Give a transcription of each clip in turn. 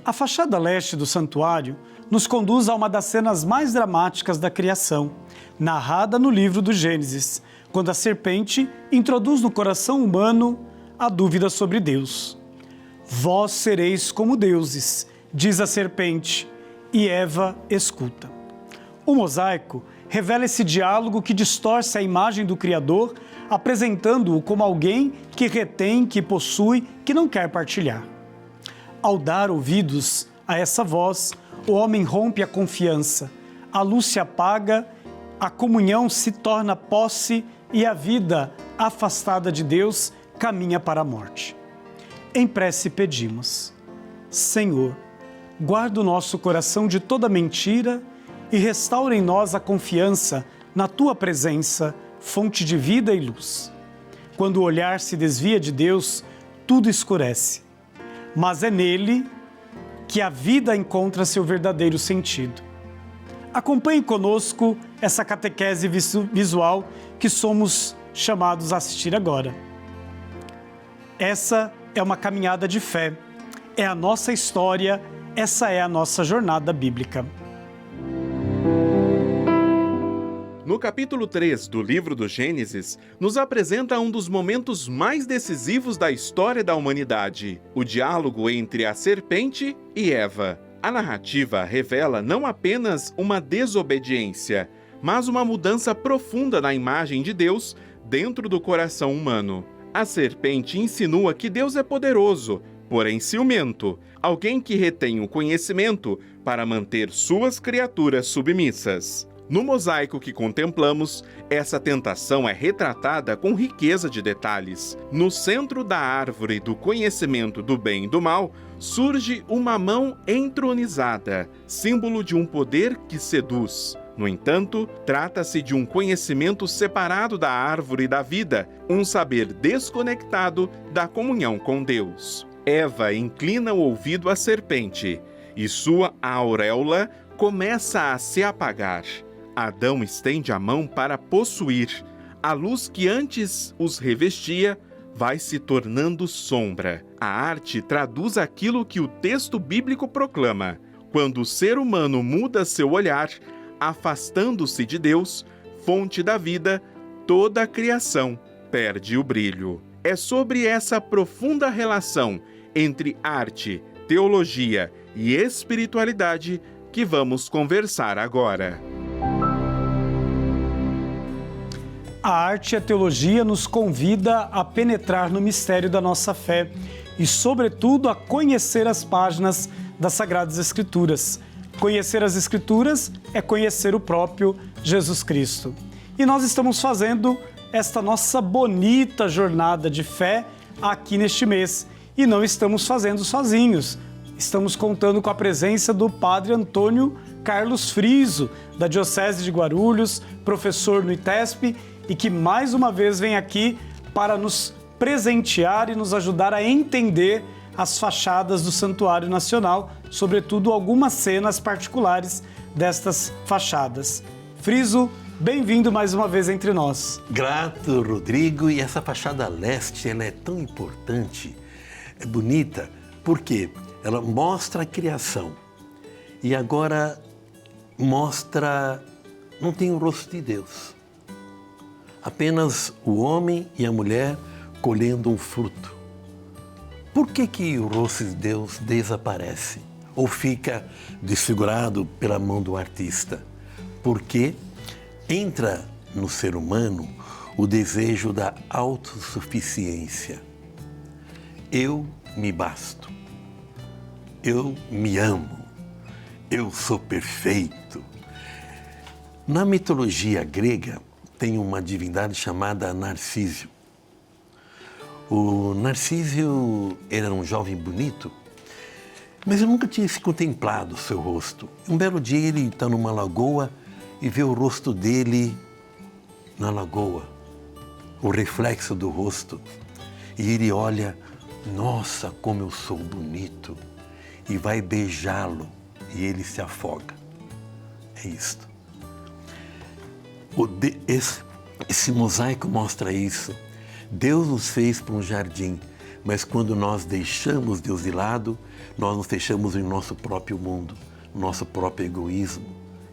A fachada leste do santuário nos conduz a uma das cenas mais dramáticas da criação, narrada no livro do Gênesis, quando a serpente introduz no coração humano a dúvida sobre Deus. Vós sereis como deuses, diz a serpente, e Eva escuta. O mosaico revela esse diálogo que distorce a imagem do Criador, apresentando-o como alguém que retém, que possui, que não quer partilhar. Ao dar ouvidos a essa voz, o homem rompe a confiança, a luz se apaga, a comunhão se torna posse e a vida, afastada de Deus, caminha para a morte. Em prece pedimos: Senhor, guarda o nosso coração de toda mentira e restaura em nós a confiança na Tua presença, fonte de vida e luz. Quando o olhar se desvia de Deus, tudo escurece, mas é nele que a vida encontra seu verdadeiro sentido. Acompanhe conosco essa catequese visual que somos chamados a assistir agora. Essa é uma caminhada de fé, é a nossa história, essa é a nossa jornada bíblica. No capítulo 3 do livro do Gênesis, nos apresenta um dos momentos mais decisivos da história da humanidade, o diálogo entre a serpente e Eva. A narrativa revela não apenas uma desobediência, mas uma mudança profunda na imagem de Deus dentro do coração humano. A serpente insinua que Deus é poderoso, porém ciumento, alguém que retém o conhecimento para manter suas criaturas submissas. No mosaico que contemplamos, essa tentação é retratada com riqueza de detalhes. No centro da árvore do conhecimento do bem e do mal, surge uma mão entronizada, símbolo de um poder que seduz. No entanto, trata-se de um conhecimento separado da árvore da vida, um saber desconectado da comunhão com Deus. Eva inclina o ouvido à serpente e sua auréola começa a se apagar. Adão estende a mão para possuir. A luz que antes os revestia vai se tornando sombra. A arte traduz aquilo que o texto bíblico proclama. Quando o ser humano muda seu olhar, afastando-se de Deus, fonte da vida, toda a criação perde o brilho. É sobre essa profunda relação entre arte, teologia e espiritualidade que vamos conversar agora. A arte e a teologia nos convida a penetrar no mistério da nossa fé e, sobretudo, a conhecer as páginas das Sagradas Escrituras. Conhecer as Escrituras é conhecer o próprio Jesus Cristo. E nós estamos fazendo esta nossa bonita jornada de fé aqui neste mês. E não estamos fazendo sozinhos. Estamos contando com a presença do Padre Antônio Carlos Friso, da Diocese de Guarulhos, professor no ITESP, e que mais uma vez vem aqui para nos presentear e nos ajudar a entender as fachadas do Santuário Nacional, sobretudo algumas cenas particulares destas fachadas. Friso, bem-vindo mais uma vez entre nós. Grato, Rodrigo. E essa fachada leste, ela é tão importante, é bonita, porque ela mostra a criação e agora mostra, não tem o rosto de Deus. Apenas o homem e a mulher colhendo um fruto. Por que o rosto de Deus desaparece ou fica desfigurado pela mão do artista? Porque entra no ser humano o desejo da autossuficiência. Eu me basto, eu me amo, eu sou perfeito. Na mitologia grega, tem uma divindade chamada Narcísio. O Narcísio era um jovem bonito, mas eu nunca tinha se contemplado o seu rosto. Um belo dia ele está numa lagoa e vê o rosto dele na lagoa, o reflexo do rosto. E ele olha, nossa, como eu sou bonito, e vai beijá-lo e ele se afoga. É isto. Esse mosaico mostra isso. Deus nos fez para um jardim, Mas quando nós deixamos Deus de lado, nós nos fechamos em nosso próprio mundo, no nosso próprio egoísmo.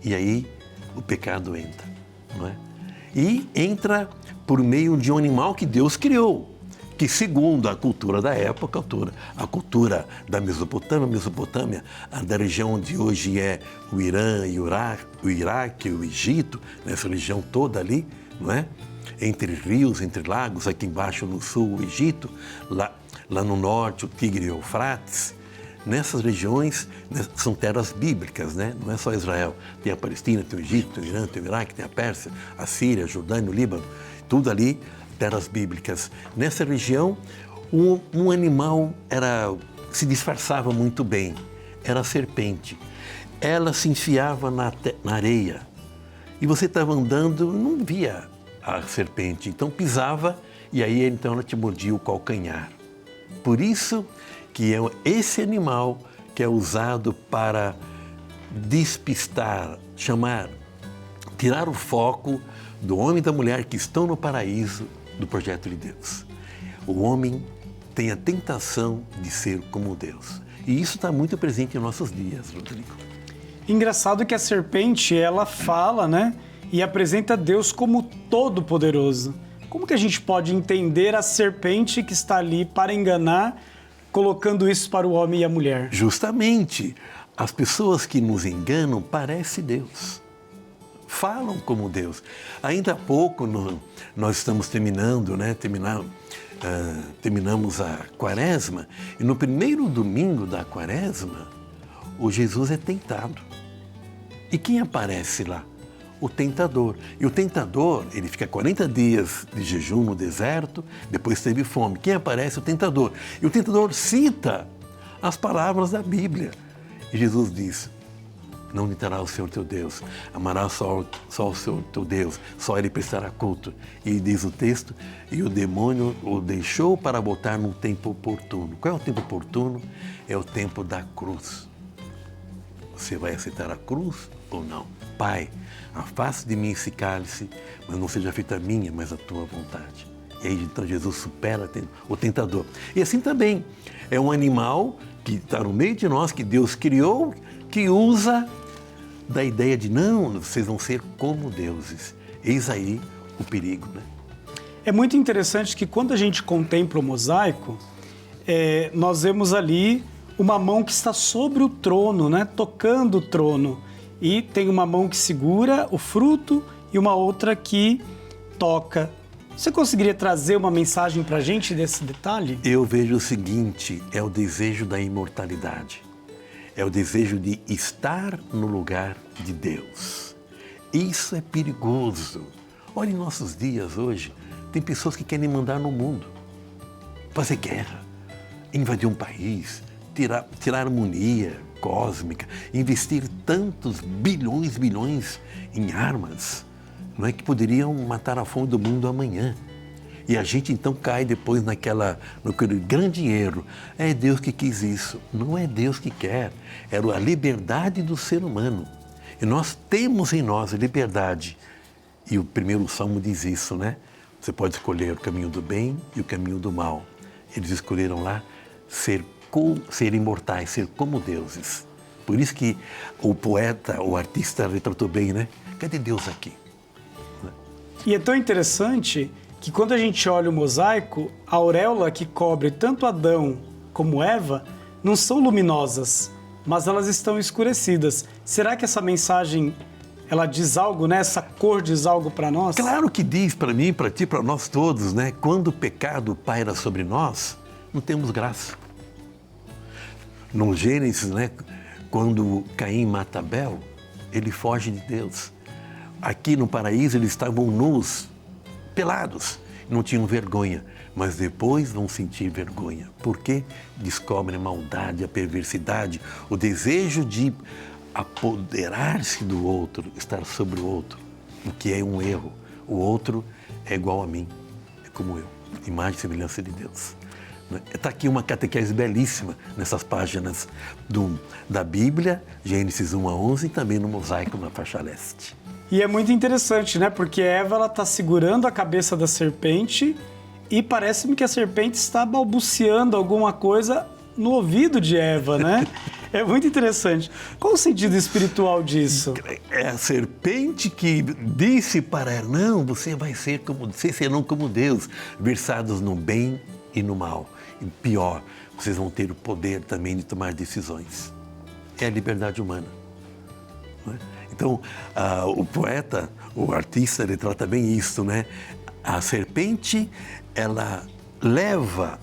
E aí o pecado entra, não é? E entra por meio de um animal que Deus criou, que segundo a cultura da época, a cultura da Mesopotâmia, da região onde hoje é o Irã, o Iraque, o Egito, essa região toda ali, não é? Entre rios, entre lagos, aqui embaixo no sul o Egito, lá no norte o Tigre e o Eufrates. Nessas regiões são terras bíblicas, né? Não é só Israel. Tem a Palestina, tem o Egito, tem o Irã, tem o Iraque, tem a Pérsia, a Síria, a Jordânia, o Líbano, tudo ali terras bíblicas. Nessa região, um animal se disfarçava muito bem, era a serpente. Ela se enfiava na areia e você estava andando, não via a serpente, então pisava e aí então ela te mordia o calcanhar. Por isso que é esse animal que é usado para despistar, tirar o foco do homem e da mulher que estão no paraíso do projeto de Deus. O homem tem a tentação de ser como Deus. E isso está muito presente em nossos dias, Rodrigo. Engraçado que a serpente, ela fala, né? E apresenta Deus como todo-poderoso. Como que a gente pode entender a serpente que está ali para enganar, colocando isso para o homem e a mulher? Justamente, as pessoas que nos enganam parecem Deus. Falam como Deus. Ainda há pouco nós estamos terminando, né? Terminamos a Quaresma e no primeiro domingo da Quaresma, o Jesus é tentado. E quem aparece lá? O tentador. E o tentador, ele fica 40 dias de jejum no deserto, depois teve fome. Quem aparece? O tentador. E o tentador cita as palavras da Bíblia. E Jesus diz: não tentará o Senhor teu Deus, amará só o Senhor teu Deus, só Ele prestará culto. E diz o texto, e o demônio o deixou para botar num tempo oportuno. Qual é o tempo oportuno? É o tempo da cruz. Você vai aceitar a cruz ou não? Pai, afaste de mim esse cálice, mas não seja feita a minha, mas a tua vontade. E aí então Jesus supera o tentador. E assim também, é um animal que está no meio de nós, que Deus criou, que usa da ideia de não, vocês vão ser como deuses. Eis aí o perigo, né? É muito interessante que quando a gente contempla o mosaico, nós vemos ali uma mão que está sobre o trono, né? Tocando o trono. E tem uma mão que segura o fruto e uma outra que toca. Você conseguiria trazer uma mensagem para a gente desse detalhe? Eu vejo o seguinte, é o desejo da imortalidade. É o desejo de estar no lugar de Deus. Isso é perigoso. Olha, em nossos dias hoje, tem pessoas que querem mandar no mundo. Fazer guerra, invadir um país, tirar a harmonia cósmica, investir tantos bilhões em armas, não é, que poderiam matar a fome do mundo amanhã. E a gente então cai depois naquele grande erro. É Deus que quis isso. Não é Deus que quer. Era a liberdade do ser humano. E nós temos em nós a liberdade. E o primeiro salmo diz isso, né? Você pode escolher o caminho do bem e o caminho do mal. Eles escolheram lá ser imortais, ser como deuses. Por isso que o poeta, o artista retratou bem, né? Cadê Deus aqui? E é tão interessante que quando a gente olha o mosaico, a auréola que cobre tanto Adão como Eva não são luminosas, mas elas estão escurecidas. Será que essa mensagem, ela diz algo, né? Essa cor diz algo para nós? Claro que diz para mim, para ti, para nós todos, né? Quando o pecado paira sobre nós, não temos graça. No Gênesis, né? Quando Caim mata Abel, ele foge de Deus. Aqui no paraíso eles estavam nus, pelados, não tinham vergonha, mas depois vão sentir vergonha, porque descobrem a maldade, a perversidade, o desejo de apoderar-se do outro, estar sobre o outro, o que é um erro. O outro é igual a mim, é como eu, imagem e semelhança de Deus. Está aqui uma catequese belíssima nessas páginas da Bíblia, Gênesis 1 a 11, e também no mosaico na faixa leste. E é muito interessante, né? Porque Eva está segurando a cabeça da serpente E parece-me que a serpente está balbuciando alguma coisa no ouvido de Eva, né? É muito interessante. Qual o sentido espiritual disso? É a serpente que disse para ela, não, você vai ser como, vocês serão como Deus, versados no bem e no mal. E pior, vocês vão ter o poder também de tomar decisões. É a liberdade humana. Não é? Então, o poeta, o artista, ele trata bem isso, né? A serpente, ela leva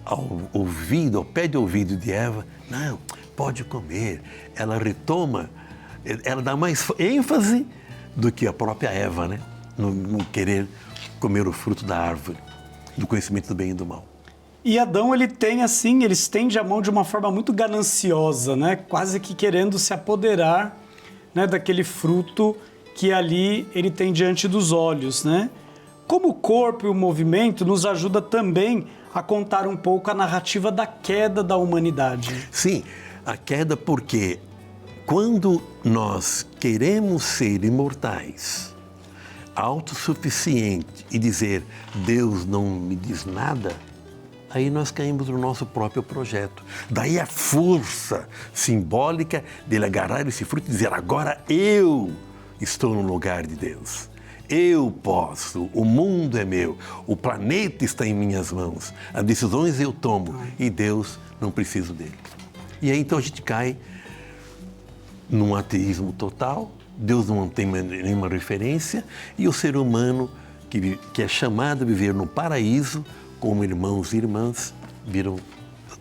ao ouvido, ao pé de ouvido de Eva, não, pode comer. Ela retoma, ela dá mais ênfase do que a própria Eva, né? No querer comer o fruto da árvore, do conhecimento do bem e do mal. E Adão, ele estende a mão de uma forma muito gananciosa, né? Quase que querendo se apoderar, né, daquele fruto que ali ele tem diante dos olhos, né? Como o corpo e o movimento nos ajuda também a contar um pouco a narrativa da queda da humanidade. Sim, a queda porque quando nós queremos ser imortais, autossuficientes e dizer Deus não me diz nada, aí nós caímos no nosso próprio projeto. Daí a força simbólica dele agarrar esse fruto e dizer agora eu estou no lugar de Deus. Eu posso, o mundo é meu, o planeta está em minhas mãos, as decisões eu tomo e Deus não precisa dele. E aí então a gente cai num ateísmo total, Deus não tem nenhuma referência e o ser humano que é chamado a viver no paraíso como irmãos e irmãs,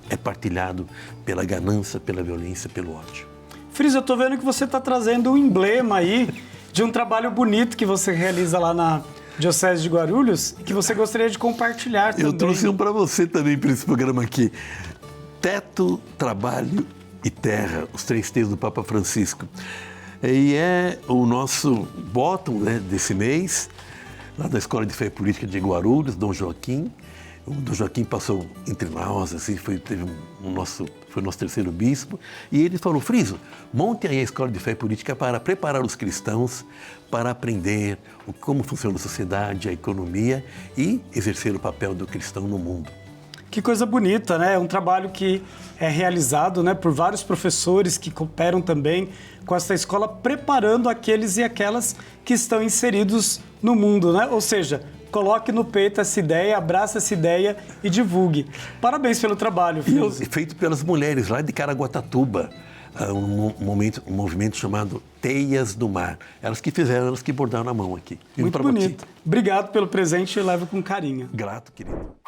é partilhado pela ganância, pela violência, pelo ódio. Friso, eu estou vendo que você está trazendo um emblema aí de um trabalho bonito que você realiza lá na Diocese de Guarulhos e que você gostaria de compartilhar também. Eu trouxe um para você também, para esse programa aqui. Teto, Trabalho e Terra, os 3 T's do Papa Francisco. E é o nosso bottom, né, desse mês, lá da Escola de Fé e Política de Guarulhos, Dom Joaquim. O Dom Joaquim passou entre nós, assim, foi o nosso 3º bispo, e ele falou, Friso, monte aí a Escola de Fé e Política para preparar os cristãos para aprender como funciona a sociedade, a economia e exercer o papel do cristão no mundo. Que coisa bonita, né? É um trabalho que é realizado, né, por vários professores que cooperam também com essa escola, preparando aqueles e aquelas que estão inseridos no mundo, né? Ou seja, coloque no peito essa ideia, abraça essa ideia e divulgue. Parabéns pelo trabalho, filho. E feito pelas mulheres lá de Caraguatatuba, um movimento chamado Teias do Mar. Elas que fizeram, elas que bordaram na mão aqui. Muito bonito. Obrigado pelo presente e levo com carinho. Grato, querido.